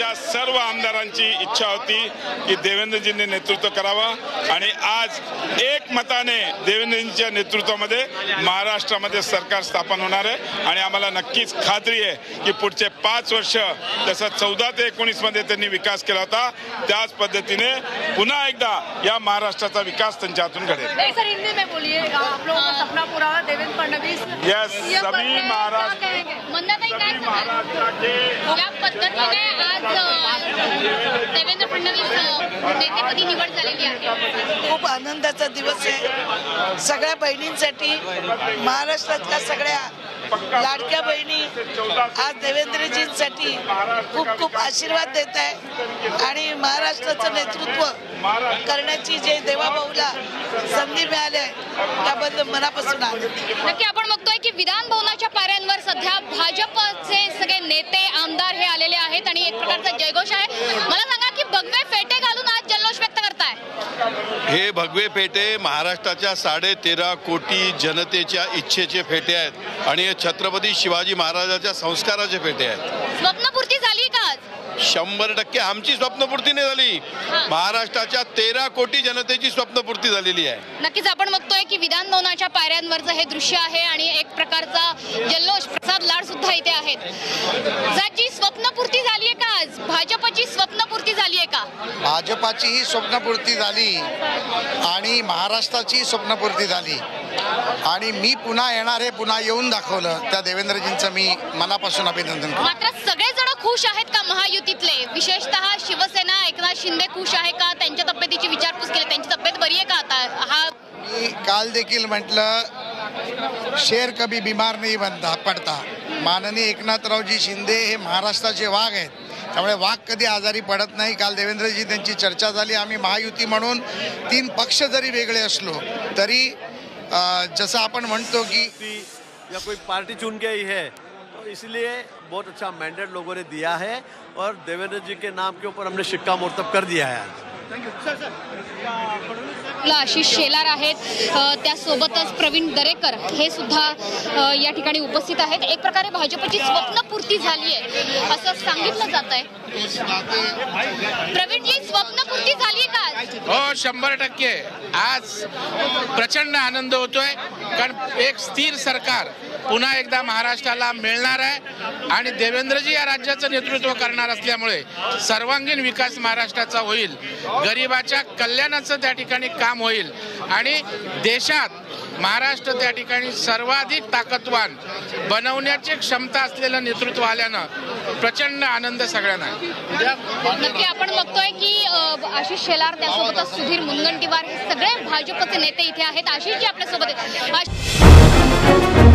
राज्याच्या सर्व आमदारांची इच्छा होती की देवेंद्रजींनी नेतृत्व करावं आणि आज एक मताने देवेंद्रजींच्या नेतृत्वामध्ये महाराष्ट्रामध्ये सरकार स्थापन होणार आहे आणि आम्हाला नक्कीच खात्री आहे की पुढचे 5 वर्ष जसं 14 ते 19 मध्ये त्यांनी विकास केला होता त्याच पद्धतीने पुन्हा एकदा या महाराष्ट्राचा विकास त्यांच्या हातून घडेल। सर हिंदी में बोलिए, आप लोगों का सपना पूरा हुआ, देवेंद्र फडणवीस यस सभी महाराष्ट्र या पद्धतीने आज देवेंद्र फडणवीस नेतेपदी निवड झालेली आहे। खूप आनंदाचा दिवस आहे सगळ्या बहिणींसाठी। महाराष्ट्रातल्या सगळ्या लाडक्या बहिणी आज देवेंद्रजींसाठी खूप खूप आशीर्वाद देत आहे आणि महाराष्ट्राचं नेतृत्व करण्याची जे देवाभाऊला संधी मिळाली आहे त्याबद्दल मनापासून नक्की आपण बघतोय की विधान भवनाच्या पायऱ्यांवर सध्या भाजपचे सगळे नेते आमदार हे आलेले आहेत आणि एक प्रकारचा जयघोष आहे। मला सांगा की भगवे फेटे घालून आज जल्लोष व्यक्त करताय। हे भगवे फेटे महाराष्ट्राच्या 13.5 कोटी जनतेच्या इच्छेचे फेटे आहेत आणि हे छत्रपती शिवाजी महाराजांच्या संस्काराचे फेटे आहेत। स्वप्नपूर्ती झाली का आज? 100% आमची स्वप्नपूर्ती नाही झाली, महाराष्ट्राच्या 13 कोटी जनतेची स्वप्नपूर्ती झालेली आहे। नक्कीच आपण बघतोय की विधान भवनाच्या पायऱ्यांवरचं हे दृश्य आहे आणि एक प्रकारचा जल्लोष प्रसाद लाड सुद्धा इथे आहेत। ज्याची स्वप्नपूर्ती झाली आहे का आज? भाजपची स्वप्नपूर्ती झाली आहे का? भाजपाची ही स्वप्नपूर्ती झाली आणि महाराष्ट्राची स्वप्नपूर्ती झाली आणि मी पुन्हा येणार हे पुन्हा येऊन दाखवलं। त्या देवेंद्रजींचं मी मनापासून अभिनंदन करतो। मात्र सगळेजण खुश आहेत का महायुतीतले? विशेषतः शिवसेना एकनाथ शिंदे खुश आहे का? त्यांच्या तब्येतीची विचारपूस केली, त्यांची तब्येत बरी आहे का आता? मी काल देखील म्हटलं शेर कभी बीमार नहीं पडता। माननीय एकनाथरावजी शिंदे हे महाराष्ट्राचे वाघ आहेत, त्यामुळे वाघ कधी आजारी पडत नाही। काल देवेंद्रजी त्यांची चर्चा झाली। आम्ही महायुती म्हणून 3 पक्ष जरी वेगळे असलो तरी जैसा अपन म्हणतो कि या कोई पार्टी चुन के ही है तो इसलिए बहुत अच्छा मैंडेट लोगों ने दिया है और देवेंद्र जी के नाम के ऊपर हमने शिक्का मोर्तब कर दिया है। आशिष शेलार आहेत, त्यासोबतच प्रवीण दरेकर हे सुद्धा या ठिकाणी उपस्थित आहेत। एक प्रकारे भाजपची स्वप्नपूर्ती झाली आहे असं सांगितलं जात आहे। प्रवीणजी स्वप्नपूर्ती झाली का? हो 100% आज प्रचंड आनंद होतोय कारण एक स्थिर सरकार पुन्हा एकदा महाराष्ट्राला मिळणार आहे आणि देवेंद्रजी या राज्याचं नेतृत्व करणार असल्यामुळे सर्वांगीण विकास महाराष्ट्राचा होईल, गरिबाच्या कल्याणाचं त्या ठिकाणी काम होईल आणि देशात महाराष्ट्र त्या ठिकाणी सर्वाधिक ताकदवान बनवण्याची क्षमता असलेलं नेतृत्व आल्यानं प्रचंड आनंद सगळ्यांना। नक्की आपण बघतोय की आशिष शेलार त्यासोबतच सुधीर मुनगंटीवार हे सगळे भाजपचे नेते इथे आहेत। आशिषजी आपल्यासोबत आहेत।